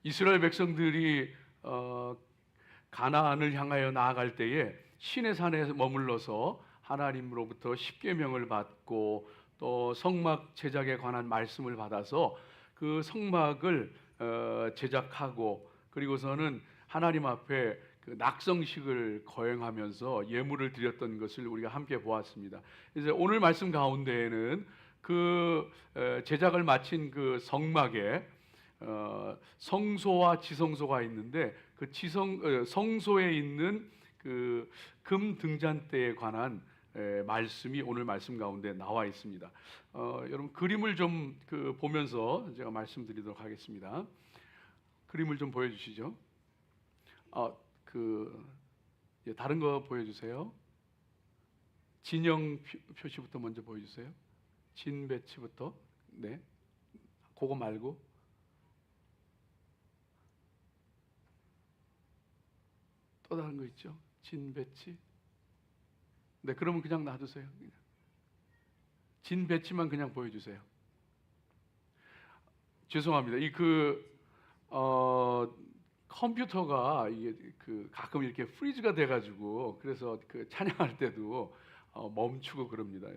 이스라엘 백성들이 가나안을 향하여 나아갈 때에 시내 산에 머물러서 하나님으로부터 십계명을 받고 또 성막 제작에 관한 말씀을 받아서 그 성막을 제작하고 그리고서는 하나님 앞에 그 낙성식을 거행하면서 예물을 드렸던 것을 우리가 함께 보았습니다. 이제 오늘 말씀 가운데에는 그 제작을 마친 그 성막에 성소와 지성소가 있는데 그 성소에 있는 그 금 등잔대에 관한 말씀이 오늘 말씀 가운데 나와 있습니다. 여러분 그림을 좀 보면서 제가 말씀드리도록 하겠습니다. 그림을 좀 보여주시죠. 다른 거 보여주세요. 진영 표시부터 먼저 보여주세요. 진 배치부터. 네, 그거 말고. 또 다른 거 있죠? 진 배치. 네, 그러면 그냥 놔두세요. 그냥. 진 배치만 그냥 보여주세요. 죄송합니다. 컴퓨터가 이게 가끔 이렇게 프리즈가 돼가지고 그래서 그 찬양할 때도 멈추고 그럽니다.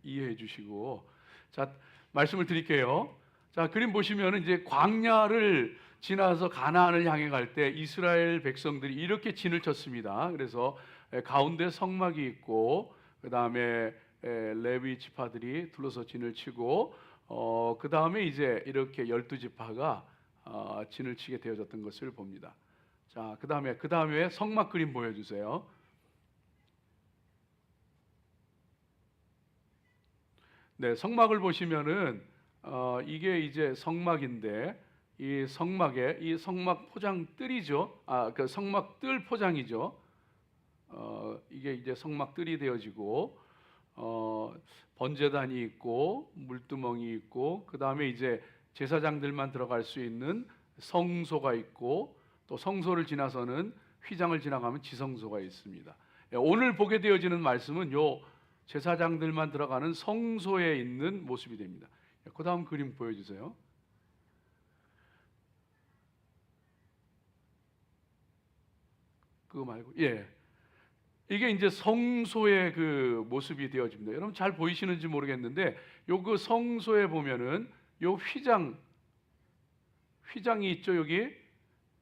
이해해 주시고. 자, 말씀을 드릴게요. 자, 그림 보시면은 이제 광야를 지나서 가나안을 향해 갈 때 이스라엘 백성들이 이렇게 진을 쳤습니다. 그래서 가운데 성막이 있고 그 다음에 레위 지파들이 둘러서 진을 치고 그 다음에 이제 이렇게 12지파가 진을 치게 되어졌던 것을 봅니다. 자, 그 다음에 성막 그림 보여주세요. 네, 성막을 보시면은 이게 이제 성막인데 이 성막에 이 성막 포장 뜰이죠. 그 성막 뜰 포장이죠. 이게 이제 성막 뜰이 되어지고 번제단이 있고 물두멍이 있고 그 다음에 이제 제사장들만 들어갈 수 있는 성소가 있고 또 성소를 지나서는 휘장을 지나가면 지성소가 있습니다. 오늘 보게 되어지는 말씀은 요 제사장들만 들어가는 성소에 있는 모습이 됩니다. 그 다음 그림 보여주세요. 그거 말고, 예, 이게 이제 성소의 그 모습이 되어집니다. 여러분 잘 보이시는지 모르겠는데 요 그 성소에 보면은 요 휘장이 있죠. 여기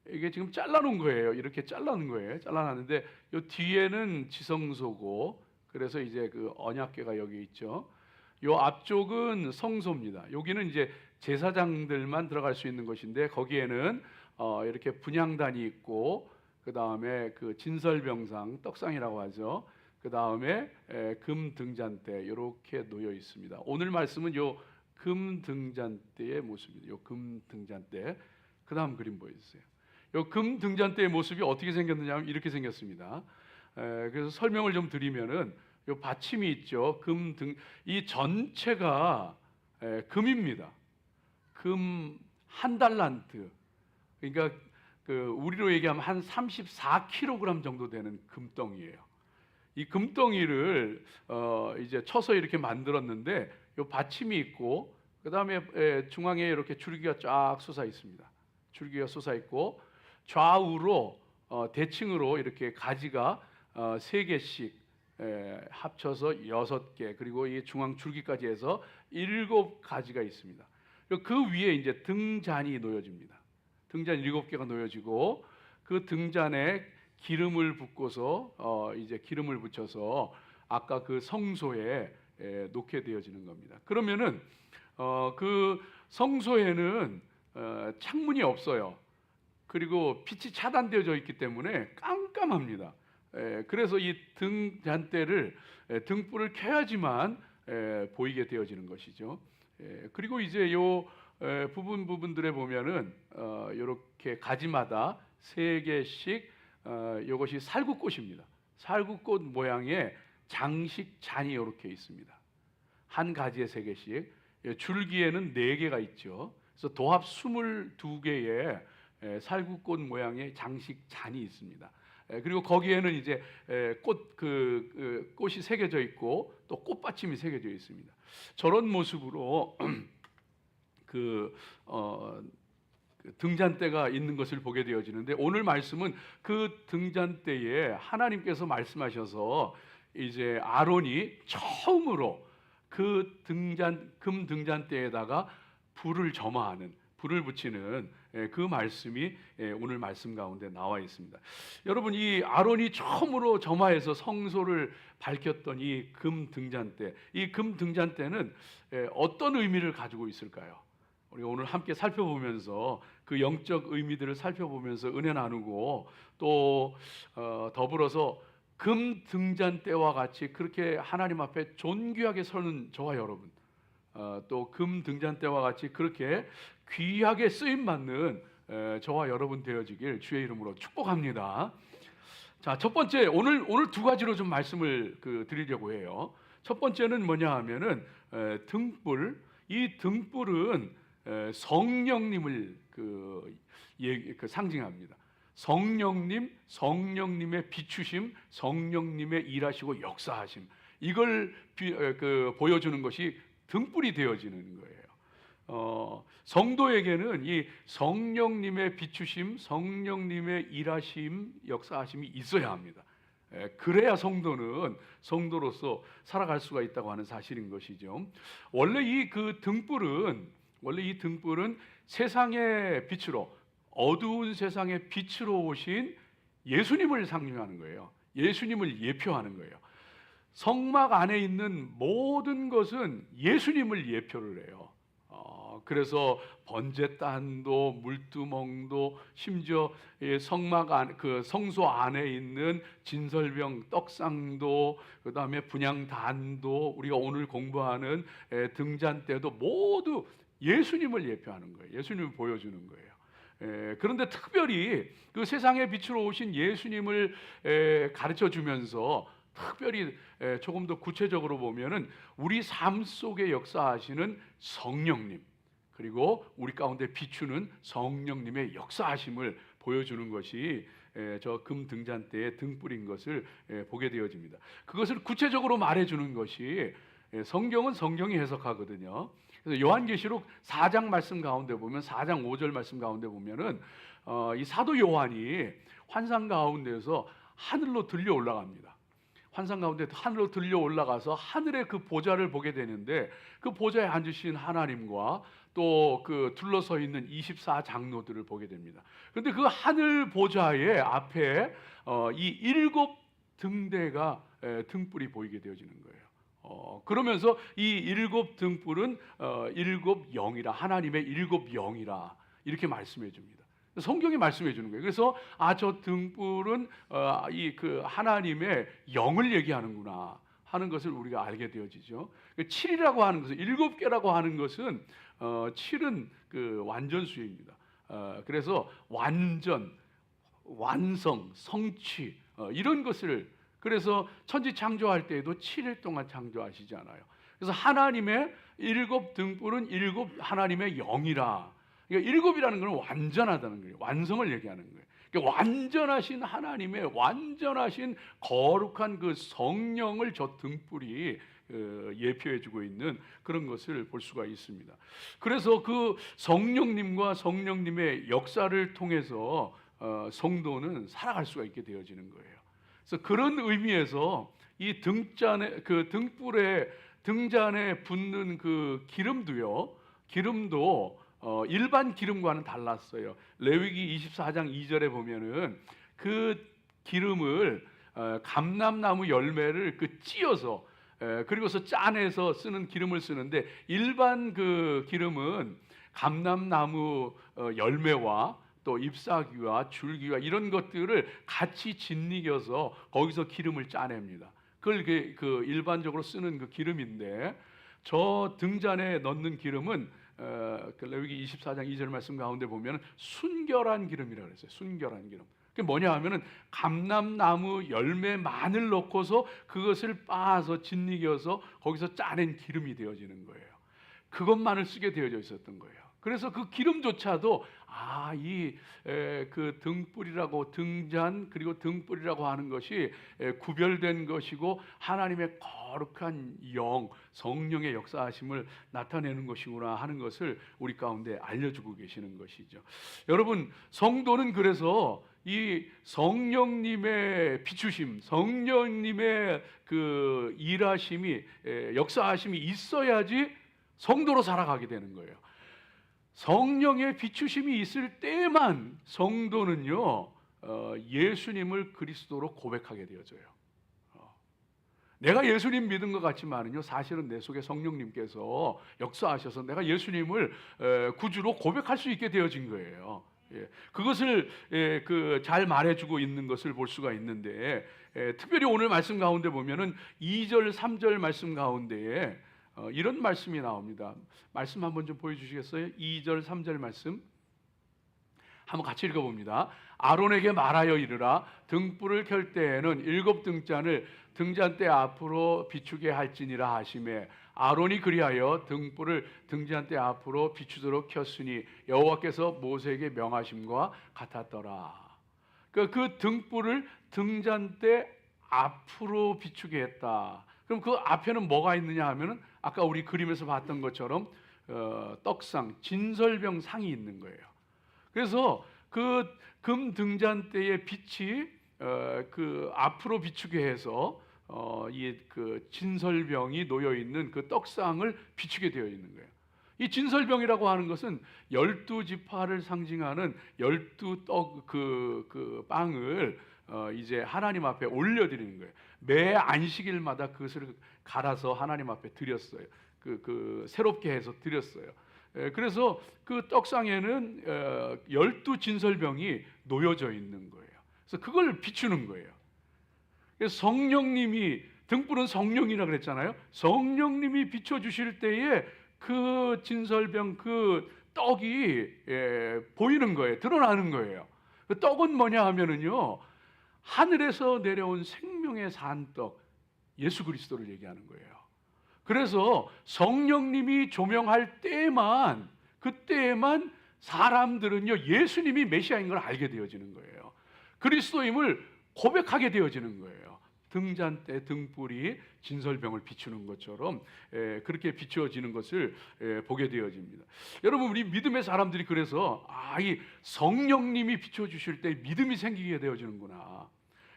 이게 지금 잘라놓은 거예요. 이렇게 잘라놓은 거예요. 잘라놨는데 요 뒤에는 지성소고 그래서 이제 그 언약궤가 여기 있죠. 요 앞쪽은 성소입니다. 여기는 이제 제사장들만 들어갈 수 있는 것인데 거기에는 이렇게 분향단이 있고 그 다음에 그 진설병상 떡상이라고 하죠. 그 다음에 금 등잔대 이렇게 놓여 있습니다. 오늘 말씀은 요 금 등잔대의 모습입니다. 요 금 등잔대. 그 다음 그림 보여주세요. 요 금 등잔대의 모습이 어떻게 생겼느냐면 이렇게 생겼습니다. 그래서 설명을 좀 드리면은 요 받침이 있죠. 이 전체가 금입니다. 금 한 달란트. 그러니까 우리로 얘기하면 한 34kg 정도 되는 금덩이에요. 이 금덩이를 이제 쳐서 이렇게 만들었는데 요 받침이 있고 그 다음에 중앙에 이렇게 줄기가 쫙 솟아 있습니다. 줄기가 솟아 있고 좌우로 대칭으로 이렇게 가지가 3개씩 합쳐서 6개 그리고 이 중앙 줄기까지 해서 7가지가 있습니다. 그 위에 이제 등잔이 놓여집니다. 등잔 7개가 놓여지고 그 등잔에 기름을 붓고서 이제 기름을 붙여서 아까 그 성소에 놓게 되어지는 겁니다. 그러면은 그 성소에는 창문이 없어요. 그리고 빛이 차단되어져 있기 때문에 깜깜합니다. 그래서 이 등잔대를 등불을 켜야지만 보이게 되어지는 것이죠. 그리고 이제 요 부분들에 보면은 이렇게 가지마다 3개씩 이것이 살구꽃입니다. 살구꽃 모양의 장식잔이 이렇게 있습니다. 한 가지에 3개씩 줄기에는 4개가 있죠. 그래서 도합 22개의 살구꽃 모양의 장식잔이 있습니다. 그리고 거기에는 이제 꽃이 새겨져 있고 또 꽃받침이 새겨져 있습니다. 저런 모습으로 등잔대가 있는 것을 보게 되어지는데, 오늘 말씀은 그 등잔대에 하나님께서 말씀하셔서 이제 아론이 처음으로 그 금 등잔대에다가 불을 붙이는 그 말씀이 오늘 말씀 가운데 나와 있습니다. 여러분, 이 아론이 처음으로 점화해서 성소를 밝혔던 이 금 등잔대, 이 금 등잔대는 어떤 의미를 가지고 있을까요? 우리가 오늘 함께 살펴보면서 그 영적 의미들을 살펴보면서 은혜 나누고, 또 더불어서 금 등잔대와 같이 그렇게 하나님 앞에 존귀하게 서는 저와 여러분, 또 금 등잔대와 같이 그렇게 귀하게 쓰임 받는 저와 여러분 되어지길 주의 이름으로 축복합니다. 자, 첫 번째, 오늘 두 가지로 좀 말씀을 드리려고 해요. 첫 번째는 뭐냐 하면은 등불. 이 등불은 성령님을 상징합니다. 성령님의 비추심, 성령님의 일하시고 역사하심, 이걸 보여주는 것이 등불이 되어지는 거예요. 성도에게는 이 성령님의 비추심, 성령님의 일하심, 역사하심이 있어야 합니다. 그래야 성도로서 살아갈 수가 있다고 하는 사실인 것이죠. 원래 이 등불은 세상의 빛으로, 어두운 세상의 빛으로 오신 예수님을 상징하는 거예요. 예수님을 예표하는 거예요. 성막 안에 있는 모든 것은 예수님을 예표를 해요. 그래서 번제단도, 물두멍도, 심지어 성막 안, 성소 안에 있는 진설병, 떡상도, 그 다음에 분향단도, 우리가 오늘 공부하는 등잔대도 모두 예수님을 예표하는 거예요. 예수님을 보여주는 거예요. 그런데 특별히 그 세상의 빛으로 오신 예수님을 가르쳐 주면서, 특별히 조금 더 구체적으로 보면은 우리 삶 속에 역사하시는 성령님, 그리고 우리 가운데 비추는 성령님의 역사하심을 보여주는 것이 저 금 등잔대의 등불인 것을 보게 되어집니다. 그것을 구체적으로 말해주는 것이, 성경은 성경이 해석하거든요. 그래서 요한계시록 4장 말씀 가운데 보면, 4장 5절 말씀 가운데 보면은 이 사도 요한이 환상 가운데서 하늘로 들려 올라갑니다. 환상 가운데 하늘로 들려 올라가서 하늘의 그 보좌를 보게 되는데, 그 보좌에 앉으신 하나님과 또 그 둘러서 있는 24장로들을 보게 됩니다. 그런데 그 하늘 보좌의 앞에 이 일곱 등대가 등불이 보이게 되어지는 거예요. 그러면서 이 일곱 등불은 일곱 영이라, 하나님의 일곱 영이라, 이렇게 말씀해 줍니다. 성경이 말씀해 주는 거예요. 그래서 저 등불은 하나님의 영을 얘기하는구나 하는 것을 우리가 알게 되어지죠. 7이라고 하는 것은, 7개라고 하는 것은 7은 그 완전수입니다. 그래서 완전, 완성, 성취, 이런 것을, 그래서 천지 창조할 때에도 7일 동안 창조하시잖아요. 그래서 하나님의 일곱 등불은 일곱 하나님의 영이라. 그러니까 일곱이라는 것은 완전하다는 거예요. 완성을 얘기하는 거예요. 그러니까 완전하신 하나님의 완전하신 거룩한 그 성령을 저 등불이 예표해주고 있는 그런 것을 볼 수가 있습니다. 그래서 그 성령님과 성령님의 역사를 통해서 성도는 살아갈 수가 있게 되어지는 거예요. 그래서 그런 의미에서 이 등잔에 붙는 그 기름도 일반 기름과는 달랐어요. 레위기 24장 2절에 보면은 그 기름을 감람나무 열매를 찧어서, 그리고서 짜내서 쓰는 기름을 쓰는데, 일반 그 기름은 감람나무 열매와 또 잎사귀와 줄기와 이런 것들을 같이 짓이겨서 거기서 기름을 짜냅니다. 그걸 그 일반적으로 쓰는 그 기름인데, 저 등잔에 넣는 기름은 레위기 24장 2절 말씀 가운데 보면 순결한 기름이라고 그랬어요. 순결한 기름. 그게 뭐냐 하면은 감람나무 열매만을 넣고서 그것을 빻아서 짓이겨서 거기서 짜낸 기름이 되어지는 거예요. 그것만을 쓰게 되어져 있었던 거예요. 그래서 그 기름조차도 그 등불이라고 등잔 그리고 등불이라고 하는 것이 구별된 것이고 하나님의 거룩한 영, 성령의 역사하심을 나타내는 것이구나 하는 것을 우리 가운데 알려주고 계시는 것이죠. 여러분, 성도는 그래서 이 성령님의 비추심, 성령님의 그 일하심이 역사하심이 있어야지 성도로 살아가게 되는 거예요. 성령의 비추심이 있을 때만 성도는요 예수님을 그리스도로 고백하게 되어져요. 내가 예수님 믿은 것 같지만은요 사실은 내 속에 성령님께서 역사하셔서 내가 예수님을 구주로 고백할 수 있게 되어진 거예요. 그것을 잘 말해주고 있는 것을 볼 수가 있는데, 특별히 오늘 말씀 가운데 보면은 2절 3절 말씀 가운데에 이런 말씀이 나옵니다. 말씀 한번 좀 보여주시겠어요? 2절 3절 말씀 한번 같이 읽어봅니다. 아론에게 말하여 이르라. 등불을 켤 때에는 7 등잔을 등잔대 앞으로 비추게 할지니라 하시매, 아론이 그리하여 등불을 등잔대 앞으로 비추도록 켰으니 여호와께서 모세에게 명하심과 같았더라. 그 등불을 등잔대 앞으로 비추게 했다. 그럼 그 앞에는 뭐가 있느냐 하면은 아까 우리 그림에서 봤던 것처럼 떡상, 진설병 상이 있는 거예요. 그래서 그 금 등잔대의 빛이 그 앞으로 비추게 해서 이 그 진설병이 놓여 있는 그 떡상을 비추게 되어 있는 거예요. 이 진설병이라고 하는 것은 12지파를 상징하는 12떡 그 빵을 이제 하나님 앞에 올려드리는 거예요. 매 안식일마다 그것을 갈아서 하나님 앞에 드렸어요. 그 새롭게 해서 드렸어요. 그래서 그 떡상에는 12진설병이 놓여져 있는 거예요. 그래서 그걸 비추는 거예요. 그래서 성령님이, 등불은 성령이라 그랬잖아요. 성령님이 비춰주실 때에 그 진설병, 그 떡이 보이는 거예요. 드러나는 거예요. 그 떡은 뭐냐 하면은요, 하늘에서 내려온 생명의 산떡, 예수 그리스도를 얘기하는 거예요. 그래서 성령님이 조명할 때에만, 그때에만 사람들은요 예수님이 메시아인 걸 알게 되어지는 거예요. 그리스도임을 고백하게 되어지는 거예요. 등잔대 등불이 진설병을 비추는 것처럼 그렇게 비추어지는 것을 보게 되어집니다. 여러분, 우리 믿음의 사람들이 그래서 이 성령님이 비춰주실 때 믿음이 생기게 되어지는구나.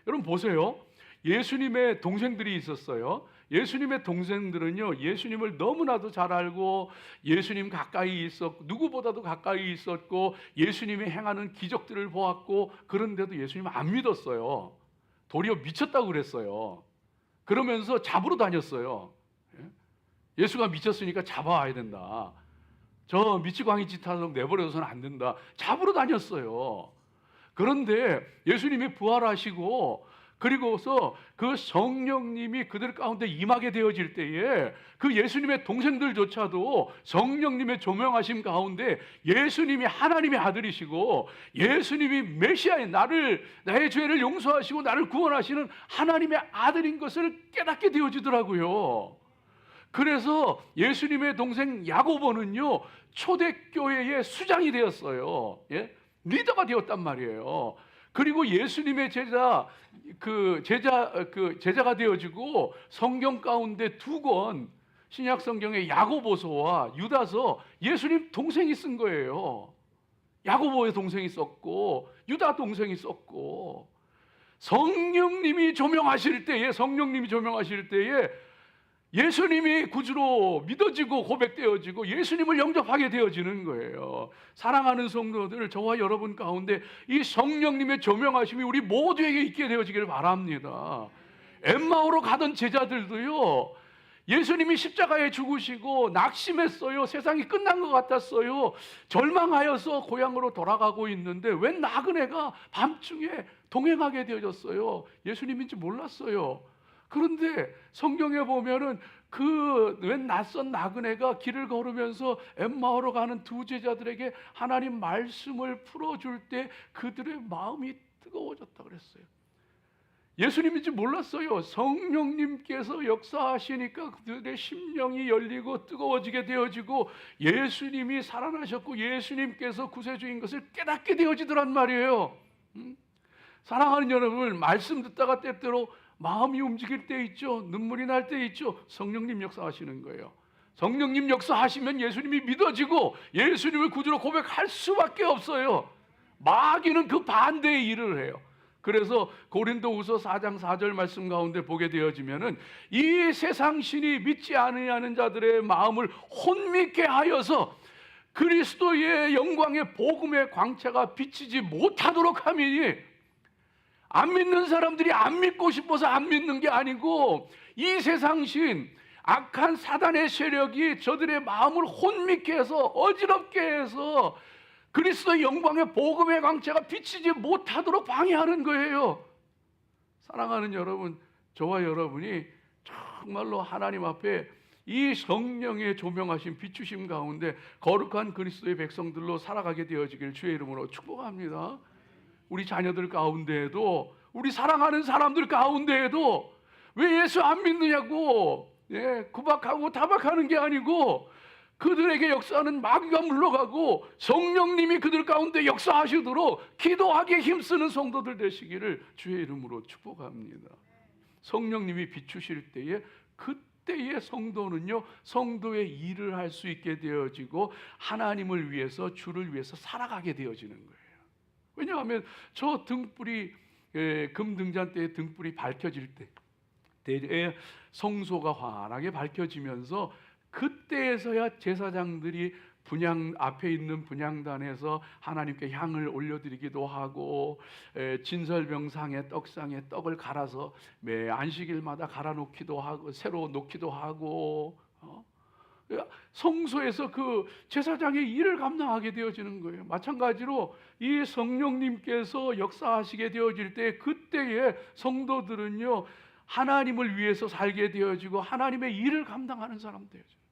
여러분 보세요. 예수님의 동생들이 있었어요. 예수님의 동생들은요 예수님을 너무나도 잘 알고 예수님 가까이 있었고, 누구보다도 가까이 있었고, 예수님이 행하는 기적들을 보았고, 그런데도 예수님을 안 믿었어요. 도리어 미쳤다고 그랬어요. 그러면서 잡으러 다녔어요. 예수가 미쳤으니까 잡아와야 된다. 저 미치광이 짓하도록 내버려둬서는 안 된다. 잡으러 다녔어요. 그런데 예수님이 부활하시고 그리고서 그 성령님이 그들 가운데 임하게 되어질 때에 그 예수님의 동생들조차도 성령님의 조명하심 가운데 예수님이 하나님의 아들이시고 예수님이 메시아인, 나의 죄를 용서하시고 나를 구원하시는 하나님의 아들인 것을 깨닫게 되어지더라고요. 그래서 예수님의 동생 야고보는요 초대교회의 수장이 되었어요. 리더가 되었단 말이에요. 그리고 예수님의 제자가 되어지고 성경 가운데 2권 신약 성경의 야고보서와 유다서 예수님 동생이 쓴 거예요. 야고보의 동생이 썼고 유다 동생이 썼고, 성령님이 조명하실 때에 예수님이 구주로 믿어지고 고백되어지고 예수님을 영접하게 되어지는 거예요. 사랑하는 성도들, 저와 여러분 가운데 이 성령님의 조명하심이 우리 모두에게 있게 되어지기를 바랍니다. 엠마오로 가던 제자들도요 예수님이 십자가에 죽으시고 낙심했어요. 세상이 끝난 것 같았어요. 절망하여서 고향으로 돌아가고 있는데 웬 나그네가 밤중에 동행하게 되어졌어요. 예수님인지 몰랐어요. 그런데 성경에 보면은 그 웬 낯선 나그네가 길을 걸으면서 엠마오로 가는 2 제자들에게 하나님 말씀을 풀어줄 때 그들의 마음이 뜨거워졌다 그랬어요. 예수님인지 몰랐어요. 성령님께서 역사하시니까 그들의 심령이 열리고 뜨거워지게 되어지고 예수님이 살아나셨고 예수님께서 구세주인 것을 깨닫게 되어지더란 말이에요. 사랑하는 여러분, 말씀 듣다가 때때로 마음이 움직일 때 있죠. 눈물이 날 때 있죠. 성령님 역사하시는 거예요. 성령님 역사하시면 예수님이 믿어지고 예수님을 구주로 고백할 수밖에 없어요. 마귀는 그 반대의 일을 해요. 그래서 고린도후서 4장 4절 말씀 가운데 보게 되어지면은 이 세상 신이 믿지 아니하는 자들의 마음을 혼미케 하여서 그리스도의 영광의 복음의 광채가 비치지 못하도록 함이니, 안 믿는 사람들이 안 믿고 싶어서 안 믿는 게 아니고 이 세상 신 악한 사단의 세력이 저들의 마음을 혼미케 해서 어지럽게 해서 그리스도의 영광의 복음의 광채가 비치지 못하도록 방해하는 거예요. 사랑하는 여러분, 저와 여러분이 정말로 하나님 앞에 이 성령의 조명하신 비추심 가운데 거룩한 그리스도의 백성들로 살아가게 되어지길 주의 이름으로 축복합니다. 우리 자녀들 가운데에도, 우리 사랑하는 사람들 가운데에도 왜 예수 안 믿느냐고 구박하고 타박하는 게 아니고, 그들에게 역사하는 마귀가 물러가고 성령님이 그들 가운데 역사하시도록 기도하기에 힘쓰는 성도들 되시기를 주의 이름으로 축복합니다. 성령님이 비추실 때에 그때의 성도는요, 성도의 일을 할 수 있게 되어지고 하나님을 위해서, 주를 위해서 살아가게 되어지는 거예요. 왜냐하면 저 등불이, 금등잔대의 등불이 밝혀질 때에 성소가 환하게 밝혀지면서 그때에서야 제사장들이 분향 앞에 있는 분향단에서 하나님께 향을 올려드리기도 하고, 진설병상에 떡상에 떡을 갈아서 매 안식일마다 갈아 놓기도 하고 새로 놓기도 하고, 성소에서 그 제사장의 일을 감당하게 되어지는 거예요. 마찬가지로 이 성령님께서 역사하시게 되어질 때 그때의 성도들은요, 하나님을 위해서 살게 되어지고 하나님의 일을 감당하는 사람 되어져요.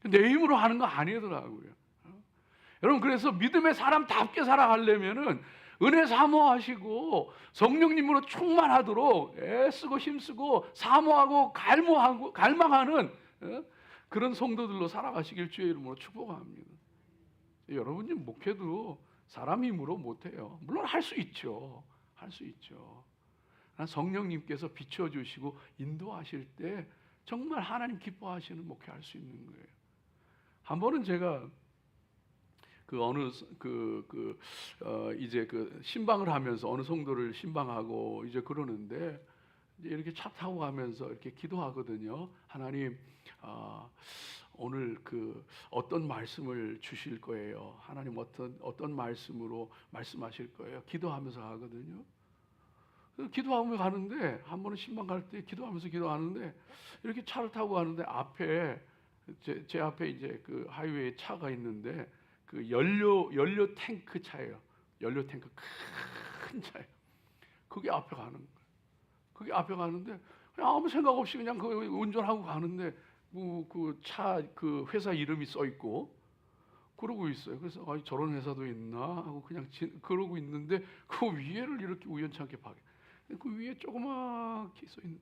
내 힘으로 하는 거 아니더라고요. 여러분, 그래서 믿음의 사람답게 살아가려면은 은혜 사모하시고 성령님으로 충만하도록 애쓰고 힘쓰고 사모하고 갈망하는 그런 성도들로 살아가시길 주의 이름으로 축복합니다. 여러분이 목회도 사람 힘으로 못해요. 물론 할 수 있죠. 할 수 있죠. 성령님께서 비춰주시고 인도하실 때 정말 하나님 기뻐하시는 목회할 수 있는 거예요. 한 번은 제가 이제 신방을 하면서 어느 성도를 신방하고 이제 그러는데, 이제 이렇게 차 타고 가면서 이렇게 기도하거든요. 하나님, 오늘 어떤 말씀을 주실 거예요? 하나님 어떤 말씀으로 말씀하실 거예요? 기도하면서 가거든요. 기도하며 가는데, 한 번은 신방 갈 때 기도하면서 기도하는데, 이렇게 차를 타고 가는데 앞에 제 앞에 이제 그 하이웨이에 차가 있는데 그 연료 탱크 차예요. 연료 탱크 큰 차예요. 그게 앞에 가는 거예요. 그게 앞에 가는데 그냥 아무 생각 없이 그냥 그 운전하고 가는데 그 차 그 회사 이름이 써 있고 그러고 있어요. 그래서 저런 회사도 있나 하고 그냥 그러고 있는데 그 위에를 이렇게 우연찮게 봐요. 그 위에 조그맣게 써 있는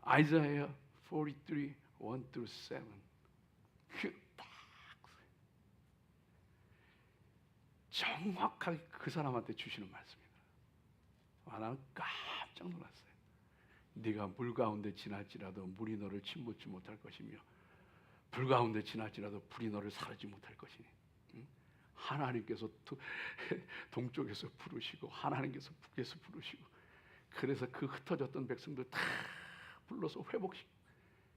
아이사야 43 1-7. 딱 정확하게 그 사람한테 주시는 말씀입니다. 나는 깜짝 놀랐어요. 네가 물 가운데 지날지라도 물이 너를 침몰치 못할 것이며 불 가운데 지날지라도 불이 너를 사르지 못할 것이니, 하나님께서 동쪽에서 부르시고 하나님께서 북에서 부르시고, 그래서 그 흩어졌던 백성들 다 불러서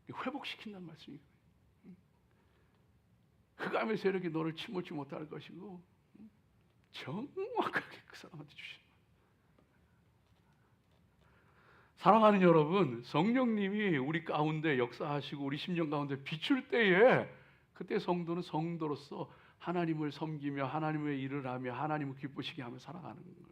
회복시킨다는 말씀이에요. 흑암의 세력이 너를 침몰치 못할 것이고, 정확하게 그 사람한테 주시는 거예요. 사랑하는 여러분, 성령님이 우리 가운데 역사하시고 우리 심령 가운데 비출 때에 그때 성도는 성도로서 하나님을 섬기며 하나님의 일을 하며 하나님을 기쁘시게 하며 살아가는 거예요.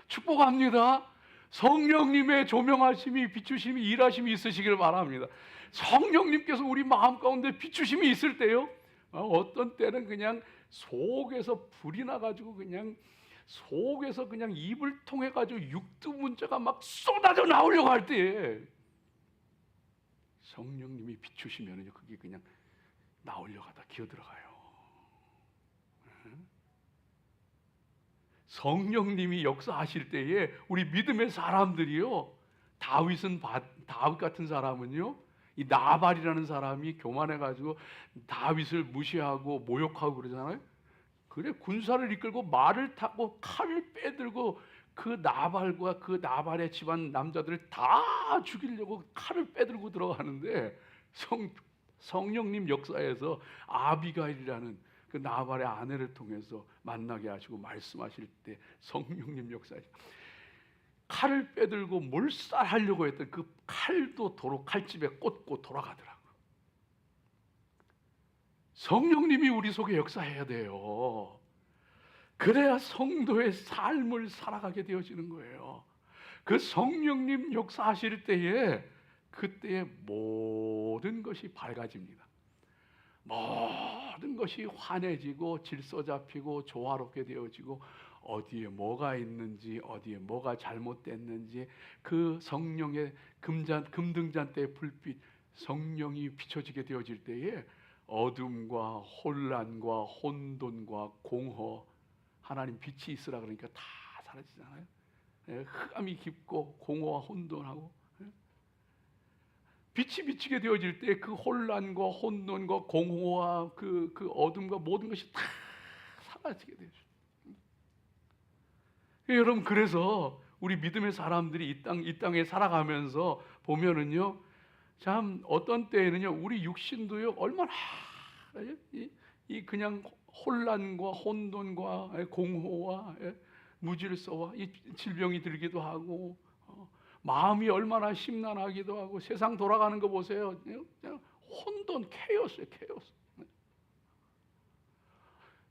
축복합니다. 성령님의 조명하심이, 비추심이, 일하심이 있으시길 바랍니다. 성령님께서 우리 마음 가운데 비추심이 있을 때요, 어떤 때는 그냥 속에서 불이 나가지고 그냥 속에서 그냥 입을 통해 가지고 육두문자가 막 쏟아져 나오려고 할 때에 성령님이 비추시면은요, 그게 그냥 나오려고 하다 기어들어가요. 성령님이 역사하실 때에 우리 믿음의 사람들이요, 다윗 같은 사람은요, 이 나발이라는 사람이 교만해가지고 다윗을 무시하고 모욕하고 그러잖아요. 그래, 군사를 이끌고 말을 타고 칼을 빼들고 그 나발과 그 나발의 집안 남자들을 다 죽이려고 칼을 빼들고 들어가는데, 성령님 역사에서 아비가일이라는 그 나발의 아내를 통해서 만나게 하시고 말씀하실 때 성령님 역사에 칼을 빼들고 몰살하려고 했던 그 칼도 도로 칼집에 꽂고 돌아가더라고요. 성령님이 우리 속에 역사해야 돼요. 그래야 성도의 삶을 살아가게 되어지는 거예요. 그 성령님 역사하실 때에 그때에 모든 것이 밝아집니다. 모든 것이 환해지고 질서 잡히고 조화롭게 되어지고, 어디에 뭐가 있는지, 어디에 뭐가 잘못됐는지, 그 성령의 금등잔대의 불빛, 성령이 비춰지게 되어질 때에 어둠과 혼란과 혼돈과 공허, 하나님 빛이 있으라 그러니까 다 사라지잖아요. 흑암이 깊고 공허와 혼돈하고, 빛이 비치게 되어질 때 그 혼란과 혼돈과 공허와 그 어둠과 모든 것이 다 사라지게 되죠. 여러분, 그래서 우리 믿음의 사람들이 이 땅에 살아가면서 보면은요, 참 어떤 때에는요, 우리 육신도요, 얼마나 이 그냥 혼란과 혼돈과 공허와 무질서와 이 질병이 들기도 하고, 마음이 얼마나 심란하기도 하고, 세상 돌아가는 거 보세요. 그냥 혼돈, 케오스예요, 케오스.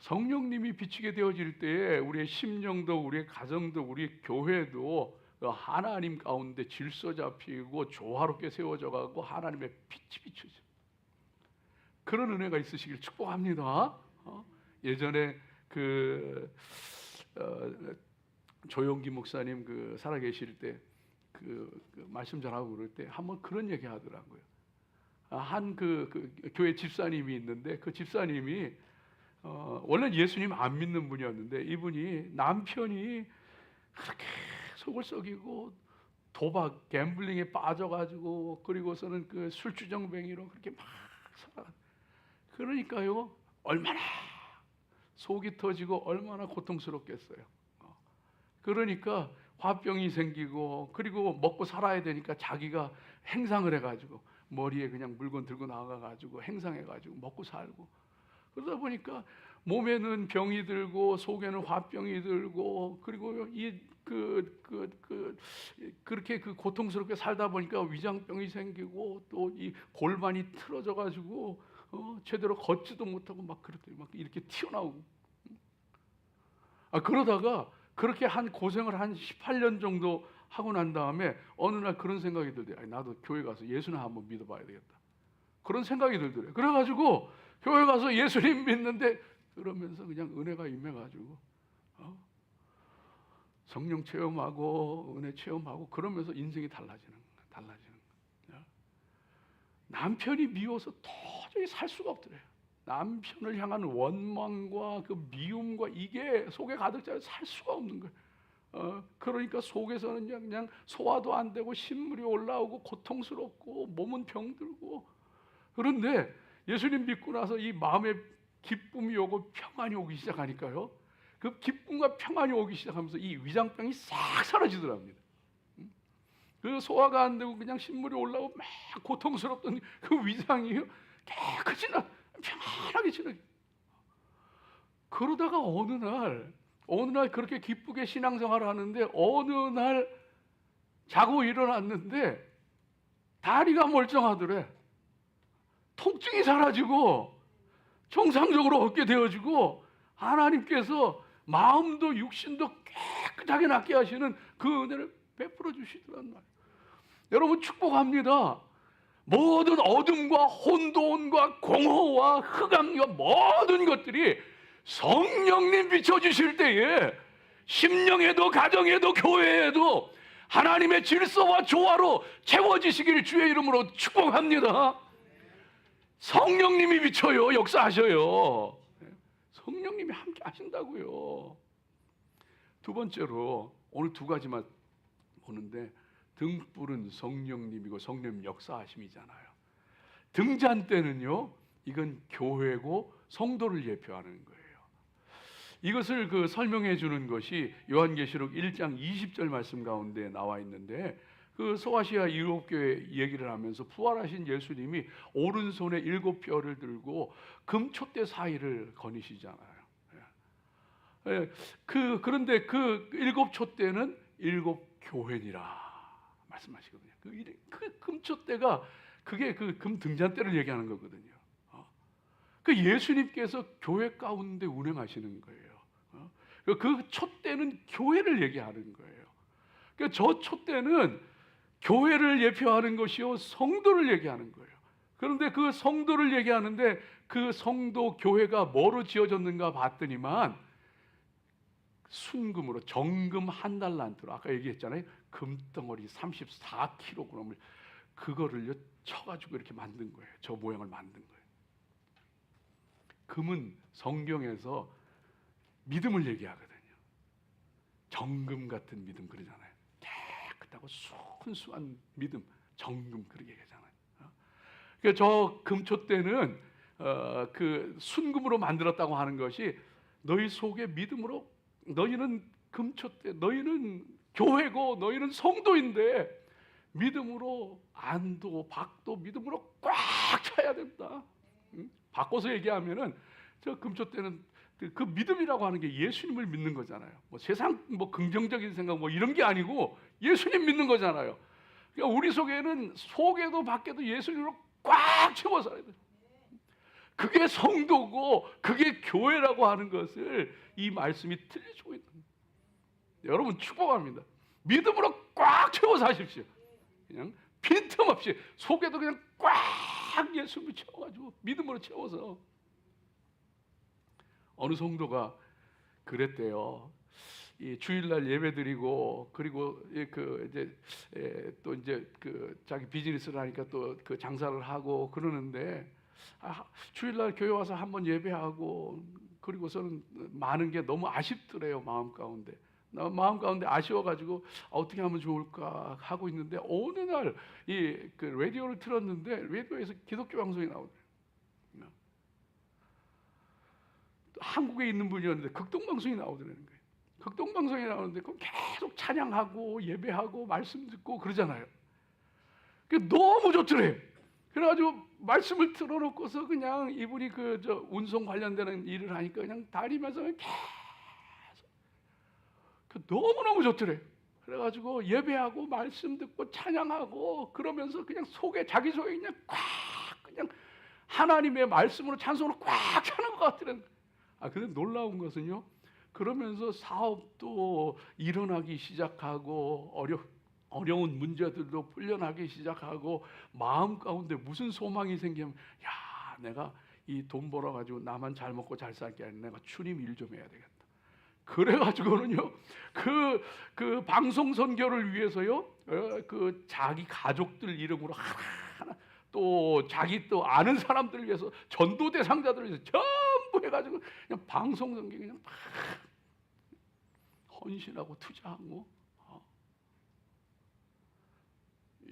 성령님이 비치게 되어질 때에 우리의 심령도, 우리의 가정도, 우리의 교회도 하나님 가운데 질서 잡히고 조화롭게 세워져 가고 하나님의 빛이 비추죠. 그런 은혜가 있으시길 축복합니다. 예전에 조용기 목사님 살아계실 때 말씀 전하고 그럴 때 한번 그런 얘기 하더라고요. 한 교회 집사님이 있는데, 그 집사님이 원래 예수님 안 믿는 분이었는데, 이분이 남편이 그렇게 속을 썩이고 도박, 갬블링에 빠져가지고, 그리고서는 그 술주정뱅이로 그렇게 막 살아. 그러니까요, 얼마나 속이 터지고 얼마나 고통스럽겠어요. 그러니까 화병이 생기고, 그리고 먹고 살아야 되니까 자기가 행상을 해가지고 머리에 그냥 물건 들고 나가가지고 행상해가지고 먹고 살고, 그러다 보니까 몸에는 병이 들고 속에는 화병이 들고, 그리고 그렇게 고통스럽게 살다 보니까 위장병이 생기고, 또 이 골반이 틀어져가지고 제대로 걷지도 못하고 막 그렇대요. 막 이렇게 튀어나오고. 그러다가 그렇게 고생을 한 18년 정도 하고 난 다음에 어느 날 그런 생각이 들더래요. 나도 교회 가서 예수나 한번 믿어봐야 되겠다. 그런 생각이 들더래요. 그래가지고 교회 가서 예수님 믿는데, 그러면서 그냥 은혜가 임해가지고 성령 체험하고 은혜 체험하고, 그러면서 인생이 달라지는 거예요. 남편이 미워서 도저히 살 수가 없더래요. 남편을 향한 원망과 그 미움과 이게 속에 가득 차서 살 수가 없는 거예요. 그러니까 속에서는 그냥 소화도 안 되고 신물이 올라오고 고통스럽고 몸은 병들고. 그런데 예수님 믿고 나서 이 마음에 기쁨이 오고 평안이 오기 시작하니까요, 그 기쁨과 평안이 오기 시작하면서 이 위장병이 싹 사라지더랍니다. 그 소화가 안 되고 그냥 신물이 올라오고 막 고통스럽던 그 위장이 깨끗이 평안하게 지나게. 그러다가 어느 날 그렇게 기쁘게 신앙생활을 하는데, 어느 날 자고 일어났는데 다리가 멀쩡하더래. 통증이 사라지고 정상적으로 걷게 되어지고, 하나님께서 마음도 육신도 깨끗하게 낫게 하시는 그 은혜를 베풀어 주시더란 말이에요. 여러분, 축복합니다. 모든 어둠과 혼돈과 공허와 흑암과 모든 것들이 성령님 비춰주실 때에 심령에도 가정에도 교회에도 하나님의 질서와 조화로 채워지시길 주의 이름으로 축복합니다. 성령님이 비춰요. 역사하셔요. 성령님이 함께 하신다고요. 두 번째로 오늘 두 가지만 보는데, 등불은 성령님이고 성령 역사하심이잖아요. 등잔 때는요, 이건 교회고 성도를 예표하는 거예요. 이것을 설명해 주는 것이 요한계시록 1장 20절 말씀 가운데 나와 있는데, 소아시아 7교회 얘기를 하면서 부활하신 예수님이 오른손에 7뼈를 들고 금촛대 사이를 거니시잖아요. 그런데 그 7촛대는 7교회니라 말씀하시거든요. 그 금촛대가 그게 그 금 등잔대를 얘기하는 거거든요. 그 예수님께서 교회 가운데 운행하시는 거예요. 그 촛대는 교회를 얘기하는 거예요. 저 촛대는 교회를 예표하는 것이요, 성도를 얘기하는 거예요. 그런데 그 성도를 얘기하는데 그 성도 교회가 뭐로 지어졌는가 봤더니만 순금으로, 정금 한 달란트로, 아까 얘기했잖아요. 금덩어리 34kg을 그거를 쳐가지고 이렇게 만든 거예요. 저 모양을 만든 거예요. 금은 성경에서 믿음을 얘기하거든요. 정금 같은 믿음 그러잖아요. 깨끗하고 순수한 믿음, 정금 그렇게 얘기하잖아요. 그러니까 저 금촛대는 그 순금으로 만들었다고 하는 것이 너희 속에 믿음으로, 너희는 금촛대, 너희는 교회고 너희는 성도인데 믿음으로, 안도 박도 믿음으로 꽉 차야 된다. 바꿔서 얘기하면은 저 금촛대는 그 믿음이라고 하는 게 예수님을 믿는 거잖아요. 뭐 세상 긍정적인 생각 이런 게 아니고 예수님 믿는 거잖아요. 그러니까 우리 속에는 속에도 밖에도 예수님으로 꽉 채워 살아야 돼요. 그게 성도고 그게 교회라고 하는 것을 이 말씀이 들려주고 있는 거예요. 여러분 축복합니다. 믿음으로 꽉 채워 사십시오. 그냥 빈틈없이 속에도 그냥 꽉 예수님을 채워가지고 믿음으로 채워서. 어느 성도가 그랬대요. 이 주일날 예배드리고 그리고 또 이제 자기 비즈니스를 하니까 또 그 장사를 하고 그러는데, 주일날 교회 와서 한번 예배하고 그리고서는 많은 게 너무 아쉽더래요. 마음 가운데 아쉬워가지고 어떻게 하면 좋을까 하고 있는데, 어느 날 이 라디오를 틀었는데 라디오에서 기독교 방송이 나오더래요. 한국에 있는 분이었는데 극동방송이 나오더라는 거예요. 극동방송이 나오는데 그럼 계속 찬양하고 예배하고 말씀 듣고 그러잖아요. 너무 좋더래요. 그래가지고 말씀을 틀어놓고서 그냥 이분이 운송 관련되는 일을 하니까 그냥 다니면서 계속 너무너무 좋더래요. 그래가지고 예배하고 말씀 듣고 찬양하고 그러면서 그냥 자기 속에 그냥 꽉, 그냥 하나님의 말씀으로 찬송으로 꽉 차는 것 같더라는 거예요. 근데 놀라운 것은요, 그러면서 사업도 일어나기 시작하고 어려운 문제들도 풀려나기 시작하고 마음 가운데 무슨 소망이 생기면, 내가 이 돈 벌어가지고 나만 잘 먹고 잘 살 게 아니라 내가 주님 일 좀 해야 되겠다. 그래가지고는요, 그 방송 선교를 위해서요, 자기 가족들 이름으로 하나 또 자기 또 아는 사람들을 위해서, 전도 대상자들을 위해서 전부 해가지고 그냥 방송 선교 그냥 막 헌신하고 투자하고.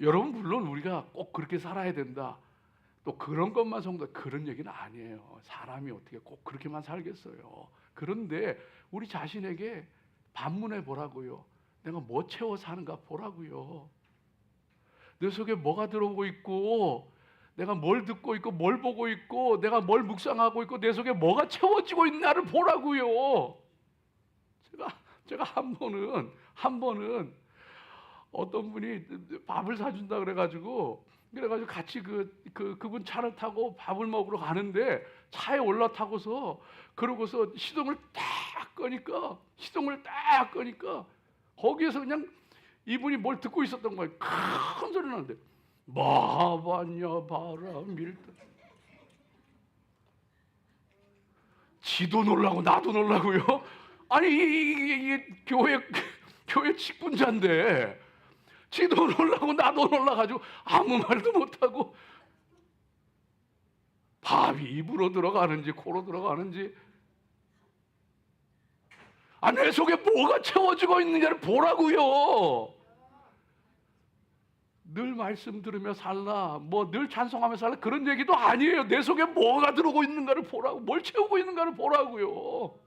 여러분, 물론 우리가 꼭 그렇게 살아야 된다, 또 그런 것만 성도, 그런 얘기는 아니에요. 사람이 어떻게 꼭 그렇게만 살겠어요. 그런데 우리 자신에게 반문해 보라고요. 내가 뭐 채워 사는가 보라고요. 내 속에 뭐가 들어오고 있고, 내가 뭘 듣고 있고, 뭘 보고 있고, 내가 뭘 묵상하고 있고, 내 속에 뭐가 채워지고 있나를 보라고요. 제가 한 번은 어떤 분이 밥을 사준다 그래가지고 같이 그분 차를 타고 밥을 먹으러 가는데, 차에 올라타고서 그러고서 시동을 딱 끄니까 거기에서 그냥 이분이 뭘 듣고 있었던 거예요. 큰 소리 나는데, 마바냐 바람일 듯. 지도 놀라고 나도 놀라고요. 아니 이 교회 직분자인데 지도 놀라고 나도 놀라가지고 아무 말도 못하고 밥이 입으로 들어가는지 코로 들어가는지 내 속에 뭐가 채워지고 있느냐를 보라고요. 늘 말씀 들으며 살라, 뭐 늘 찬송하며 살라 그런 얘기도 아니에요. 내 속에 뭐가 들어오고 있는가를 보라고, 뭘 채우고 있는가를 보라고요.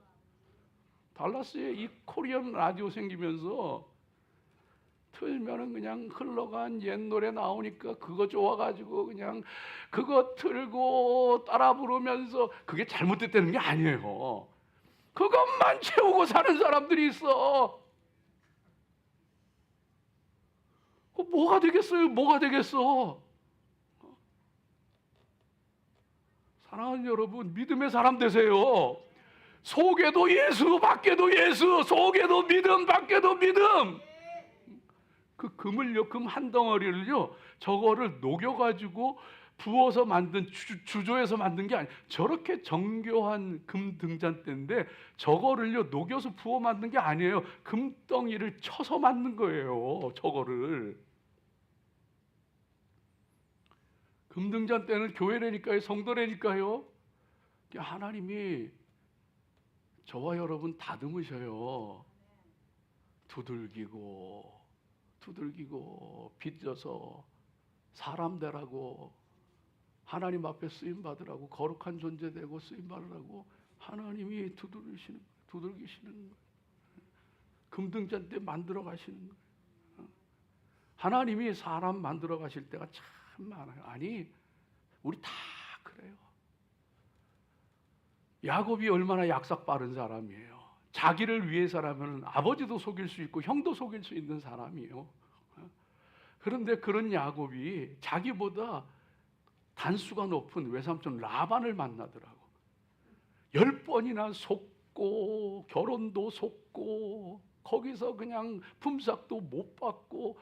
달라스에 이 코리안 라디오 생기면서 틀면은 그냥 흘러간 옛 노래 나오니까 그거 좋아가지고 그냥 그거 틀고 따라 부르면서 그게 잘못됐다는 게 아니에요. 그것만 채우고 사는 사람들이 있어. 뭐가 되겠어요? 뭐가 되겠어? 사랑하는 여러분, 믿음의 사람 되세요. 속에도 예수, 밖에도 예수, 속에도 믿음, 밖에도 믿음. 그 금을요, 금 한 덩어리를요, 저거를 녹여가지고 부어서 만든 주조해서 만든 게 아니에요. 저렇게 정교한 금 등잔대인데 저거를요 녹여서 부어 만든 게 아니에요. 금덩이를 쳐서 만든 거예요. 저거를. 금등잔대는 교회라니까요, 성도라니까요. 하나님이 저와 여러분 다듬으셔요. 두들기고 빚져서 사람 되라고, 하나님 앞에 쓰임 받으라고, 거룩한 존재 되고 쓰임 받으라고 하나님이 두들기시는 거예요. 금등잔대 만들어 가시는 거예요. 하나님이 사람 만들어 가실 때가 참 많아요. 아니, 우리 다 그래요. 야곱이 얼마나 약삭 빠른 사람이에요. 자기를 위해서라면 아버지도 속일 수 있고 형도 속일 수 있는 사람이에요. 그런데 그런 야곱이 자기보다 단수가 높은 외삼촌 라반을 만나더라고. 10번이나 속고 결혼도 속고 거기서 그냥 품삯도 못 받고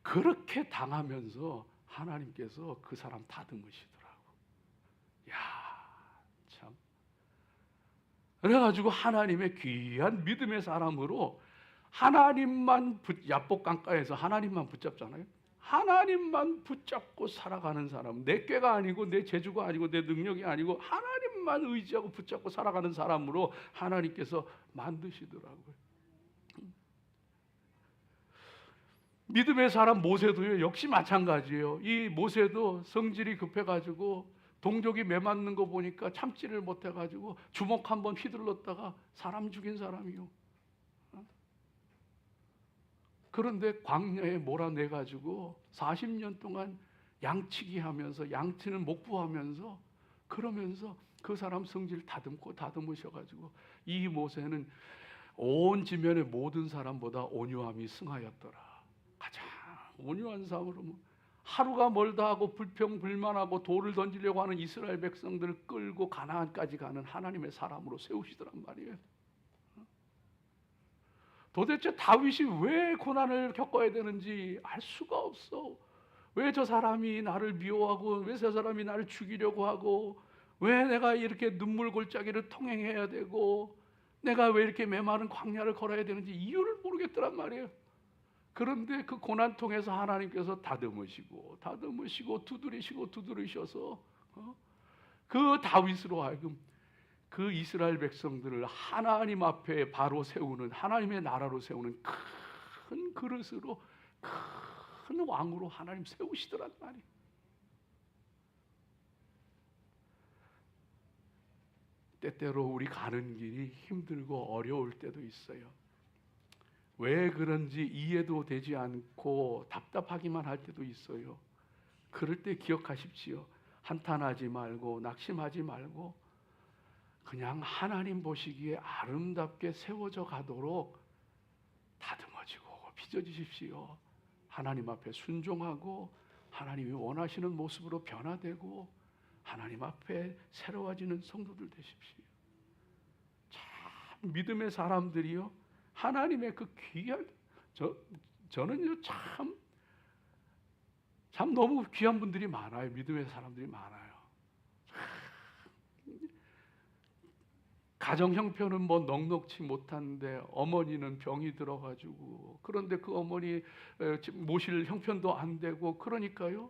그렇게 당하면서 하나님께서 그 사람 다듬으시더라고. 야, 참. 그래가지고 하나님의 귀한 믿음의 사람으로 하나님만 야복 강가에서 하나님만 붙잡잖아요. 하나님만 붙잡고 살아가는 사람, 내 꾀가 아니고 내 재주가 아니고 내 능력이 아니고 하나님만 의지하고 붙잡고 살아가는 사람으로 하나님께서 만드시더라고요. 믿음의 사람 모세도요, 역시 마찬가지예요. 이 모세도 성질이 급해가지고 동족이 매맞는 거 보니까 참지를 못해가지고 주먹 한번 휘둘렀다가 사람 죽인 사람이요. 그런데 광야에 몰아내가지고 40년 동안 양치기 하면서, 양치는 목부하면서, 그러면서 그 사람 성질 다듬으셔가지고 이 모세는 온 지면의 모든 사람보다 온유함이 승하였더라. 가장 온유한 사람으로 하루가 멀다 하고 불평불만하고 돌을 던지려고 하는 이스라엘 백성들을 끌고 가나안까지 가는 하나님의 사람으로 세우시더란 말이에요. 도대체 다윗이 왜 고난을 겪어야 되는지 알 수가 없어. 왜 저 사람이 나를 미워하고, 왜 저 사람이 나를 죽이려고 하고, 왜 내가 이렇게 눈물 골짜기를 통행해야 되고, 내가 왜 이렇게 메마른 광야를 걸어야 되는지 이유를 모르겠더란 말이에요. 그런데 그 고난 통해서 하나님께서 다듬으시고 두드리셔서 그 다윗으로 하여금 그 이스라엘 백성들을 하나님 앞에 바로 세우는, 하나님의 나라로 세우는 큰 그릇으로, 큰 왕으로 하나님 세우시더란 말이에요. 때때로 우리 가는 길이 힘들고 어려울 때도 있어요. 왜 그런지 이해도 되지 않고 답답하기만 할 때도 있어요. 그럴 때 기억하십시오. 한탄하지 말고 낙심하지 말고 그냥 하나님 보시기에 아름답게 세워져 가도록 다듬어지고 빚어지십시오. 하나님 앞에 순종하고 하나님이 원하시는 모습으로 변화되고 하나님 앞에 새로워지는 성도들 되십시오. 참 믿음의 사람들이요, 하나님의 그 귀한, 저는요 참 너무 귀한 분들이 많아요. 믿음의 사람들이 많아요. 가정 형편은 뭐 넉넉치 못한데 어머니는 병이 들어가지고, 그런데 그 어머니 모실 형편도 안 되고, 그러니까요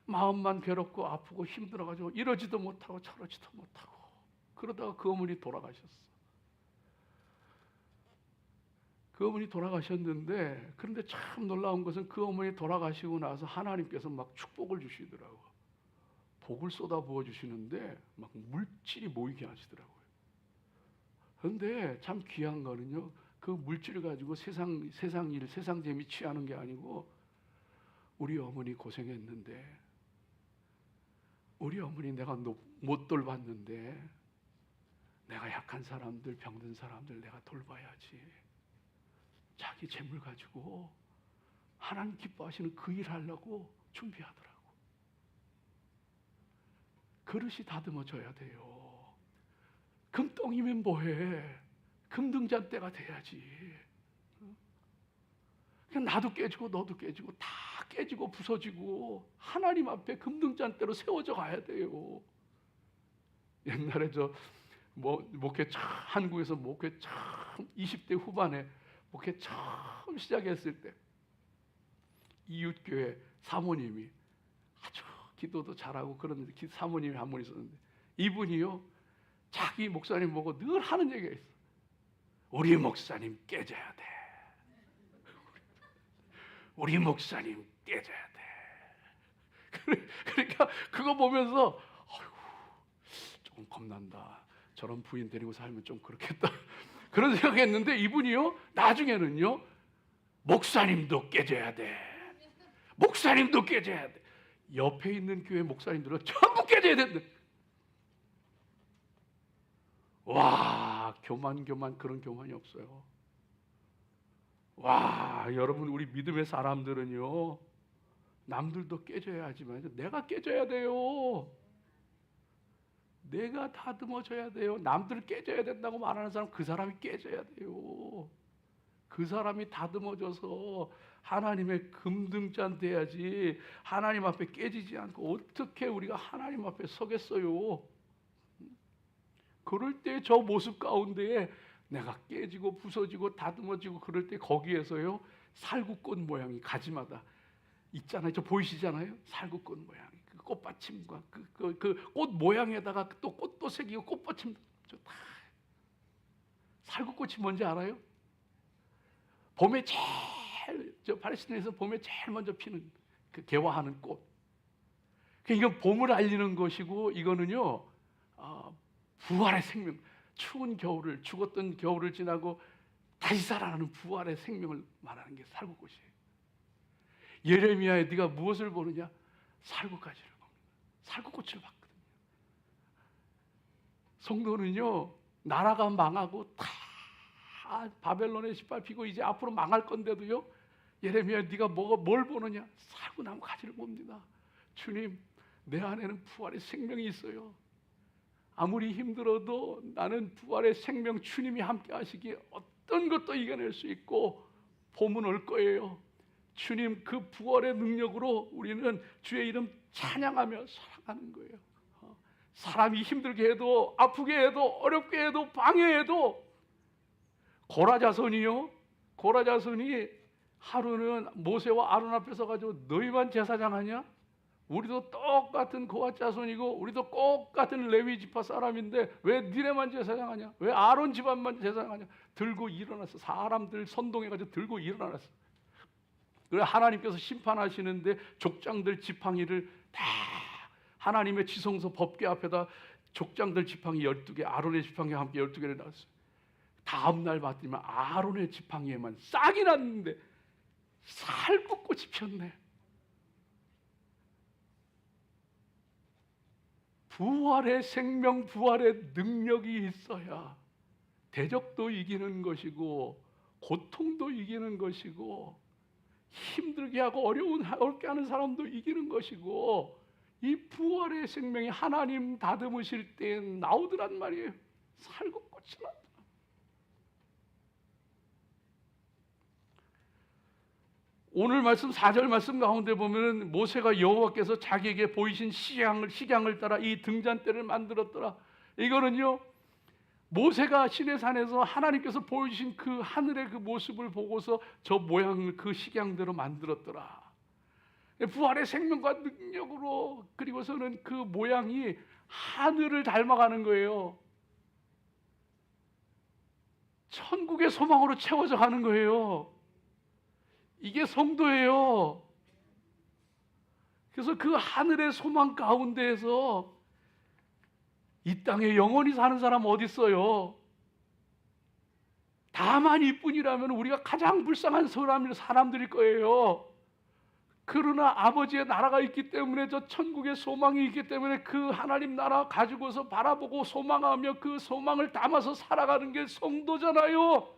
마음만 괴롭고 아프고 힘들어가지고 이러지도 못하고 저러지도 못하고, 그러다가 그 어머니 돌아가셨어. 그 어머니 돌아가셨는데, 그런데 참 놀라운 것은 그 어머니 돌아가시고 나서 하나님께서 막 축복을 주시더라고. 복을 쏟아 부어 주시는데 막 물질이 모이게 하시더라고요. 그런데 참 귀한 거는요, 그 물질을 가지고 세상 일, 세상 재미 취하는 게 아니고, 우리 어머니 고생했는데, 우리 어머니 내가 못 돌봤는데, 내가 약한 사람들, 병든 사람들 내가 돌봐야지. 자기 재물 가지고 하나님 기뻐하시는 그 일 하려고 준비하더라고. 그릇이 다듬어져야 돼요. 금덩이면 뭐해? 금등잔대가 돼야지. 그냥 나도 깨지고 너도 깨지고 다 깨지고 부서지고 하나님 앞에 금등잔대로 세워져 가야 돼요. 옛날에 목회 한국에서 목회 처음 20대 후반에 목회 처음 시작했을 때 이웃교회 사모님이 아주 기도도 잘하고 그런 사모님이 한 분 있었는데, 이분이요 자기 목사님 보고 늘 하는 얘기가 있어. 우리 목사님 깨져야 돼. 우리 목사님 깨져야 돼. 그러니까 그거 보면서 조금 겁난다. 저런 부인 데리고 살면 좀 그렇겠다. 그런 생각했는데, 이분이요 나중에는요 목사님도 깨져야 돼. 목사님도 깨져야 돼. 옆에 있는 교회 목사님들은 전부 깨져야 된다. 와, 교만 그런 교만이 없어요. 와, 여러분, 우리 믿음의 사람들은요 남들도 깨져야 하지만 내가 깨져야 돼요. 내가 다듬어져야 돼요. 남들 깨져야 된다고 말하는 사람, 그 사람이 깨져야 돼요. 그 사람이 다듬어져서 하나님의 금등잔 돼야지, 하나님 앞에 깨지지 않고 어떻게 우리가 하나님 앞에 서겠어요? 그럴 때 저 모습 가운데에 내가 깨지고 부서지고 다듬어지고 그럴 때, 거기에서요 살구꽃 모양이 가지마다 있잖아요. 저 보이시잖아요? 살구꽃 모양이 그 꽃받침과 그 꽃 모양에다가 또 꽃도 새기고 꽃받침, 다 살구꽃이 뭔지 알아요? 봄에 제일, 저 팔레스타인에서 봄에 제일 먼저 피는 그 개화하는 꽃. 이건 봄을 알리는 것이고, 이거는요 부활의 생명, 추운 겨울을, 죽었던 겨울을 지나고 다시 살아나는 부활의 생명을 말하는 게 살구꽃이에요. 예레미야에 네가 무엇을 보느냐? 살구가지를 봅니다. 살구꽃을 봤거든요. 성도는요 나라가 망하고 다 바벨론에 짓밟히고 이제 앞으로 망할 건데도요, 예레미야 네가 뭘 보느냐? 살구나무 가지를 봅니다. 주님, 내 안에는 부활의 생명이 있어요. 아무리 힘들어도 나는 부활의 생명, 주님이 함께 하시기에 어떤 것도 이겨낼 수 있고 봄은 올 거예요. 주님, 그 부활의 능력으로 우리는 주의 이름 찬양하며 살아가는 거예요. 사람이 힘들게 해도, 아프게 해도, 어렵게 해도, 방해해도, 고라자손이 하루는 모세와 아론 앞에 서가지고 너희만 제사장 하냐? 우리도 똑같은 고핫 자손이고 우리도 똑같은 레위 지파 사람인데 왜 니네만 제사장하냐? 왜 아론 집안만 제사장하냐? 들고 일어났어. 사람들 선동해가지고 들고 일어났어. 그래 하나님께서 심판하시는데 족장들 지팡이를 다 하나님의 지성소 법궤 앞에다 족장들 지팡이 12개, 아론의 지팡이와 함께 12개를 놨어요. 다음날 봤더니만 아론의 지팡이에만 싹이 났는데 살구꽃이 폈네. 부활의 생명, 부활의 능력이 있어야 대적도 이기는 것이고 고통도 이기는 것이고 힘들게 하고 어렵게 하는 사람도 이기는 것이고, 이 부활의 생명이 하나님 다듬으실 때 나오더란 말이에요. 살구꽃이 나더라. 오늘 말씀 4절 말씀 가운데 보면 모세가 여호와께서 자기에게 보이신 식양을 따라 이 등잔대를 만들었더라. 이거는요 모세가 시내산에서 하나님께서 보여주신 그 하늘의 그 모습을 보고서 저 모양을 그 식양대로 만들었더라. 부활의 생명과 능력으로, 그리고서는 그 모양이 하늘을 닮아가는 거예요. 천국의 소망으로 채워져 가는 거예요. 이게 성도예요. 그래서 그 하늘의 소망 가운데에서 이 땅에 영원히 사는 사람 어디 있어요? 다만 이뿐이라면 우리가 가장 불쌍한 사람들일 거예요. 그러나 아버지의 나라가 있기 때문에, 저 천국의 소망이 있기 때문에 그 하나님 나라 가지고서 바라보고 소망하며 그 소망을 담아서 살아가는 게 성도잖아요.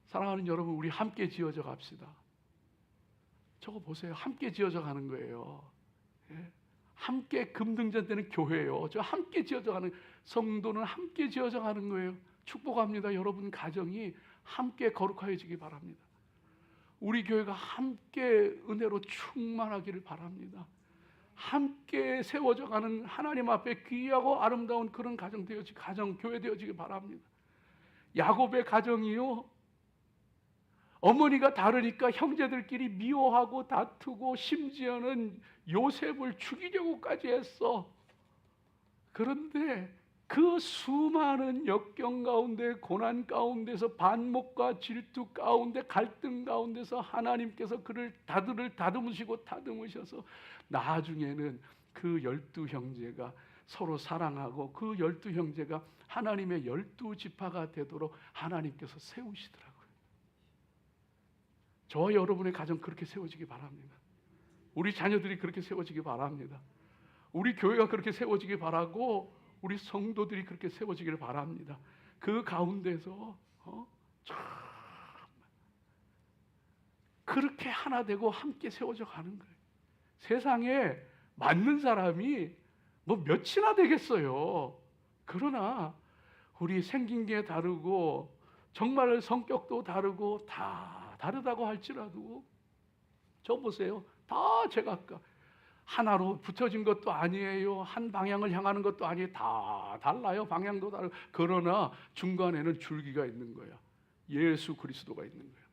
사랑하는 여러분, 우리 함께 지어져 갑시다. 저거 보세요. 함께 지어져 가는 거예요. 예? 함께 금등잔대는 교회예요. 저 함께 지어져 가는, 성도는 함께 지어져 가는 거예요. 축복합니다. 여러분 가정이 함께 거룩해지기 바랍니다. 우리 교회가 함께 은혜로 충만하기를 바랍니다. 함께 세워져 가는 하나님 앞에 귀하고 아름다운 그런 가정 교회 되어지기 바랍니다. 야곱의 가정이요, 어머니가 다르니까 형제들끼리 미워하고 다투고 심지어는 요셉을 죽이려고까지 했어. 그런데 그 수많은 역경 가운데, 고난 가운데서, 반목과 질투 가운데, 갈등 가운데서 하나님께서 그를 다듬으시고 다듬으셔서 나중에는 그 12형제가 서로 사랑하고 그 12형제가 하나님의 12지파가 되도록 하나님께서 세우시더라고요. 저와 여러분의 가정 그렇게 세워지기 바랍니다. 우리 자녀들이 그렇게 세워지기 바랍니다. 우리 교회가 그렇게 세워지기 바라고, 우리 성도들이 그렇게 세워지기를 바랍니다. 그 가운데서 참 그렇게 하나 되고 함께 세워져 가는 거예요. 세상에 맞는 사람이 뭐 몇이나 되겠어요. 그러나 우리 생긴 게 다르고 정말 성격도 다르고 다 다르다고 할지라도, 저 보세요. 다 제각각 하나로 붙여진 것도 아니에요. 한 방향을 향하는 것도 아니에요. 다 달라요. 방향도 다르고. 그러나 중간에는 줄기가 있는 거야. 예수 그리스도가 있는 거야.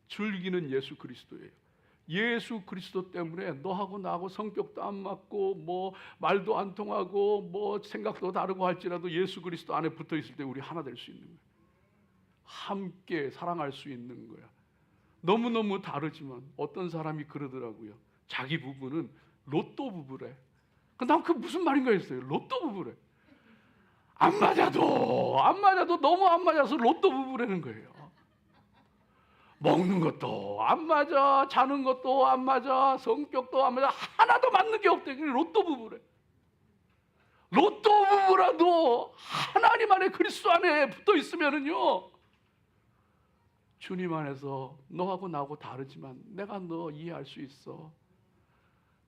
줄기는 예수 그리스도예요. 예수 그리스도 때문에 너하고 나하고 성격도 안 맞고 뭐 말도 안 통하고 뭐 생각도 다르고 할지라도 예수 그리스도 안에 붙어 있을 때 우리 하나 될 수 있는 거야. 함께 사랑할 수 있는 거야. 너무너무 다르지만 어떤 사람이 그러더라고요. 자기 부부는 로또 부부래. 난 그 무슨 말인가 했어요. 로또 부부래. 안 맞아도 너무 안 맞아서 로또 부부라는 거예요. 먹는 것도 안 맞아, 자는 것도 안 맞아, 성격도 안 맞아, 하나도 맞는 게 없대. 로또 부부래. 로또 부부라도 하나님 안에, 그리스도 안에 붙어 있으면은요, 주님 안에서 너하고 나하고 다르지만 내가 너 이해할 수 있어.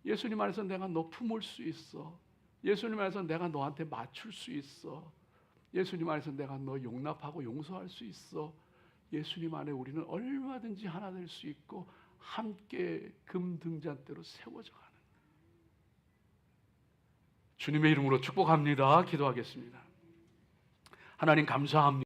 예수님 안에서 내가 너 품을 수 있어. 예수님 안에서 내가 너한테 맞출 수 있어. 예수님 안에서 내가 너 용납하고 용서할 수 있어. 예수님 안에 우리는 얼마든지 하나 될 수 있고 함께 금등잔대로 세워져 가는, 주님의 이름으로 축복합니다. 기도하겠습니다. 하나님 감사합니다.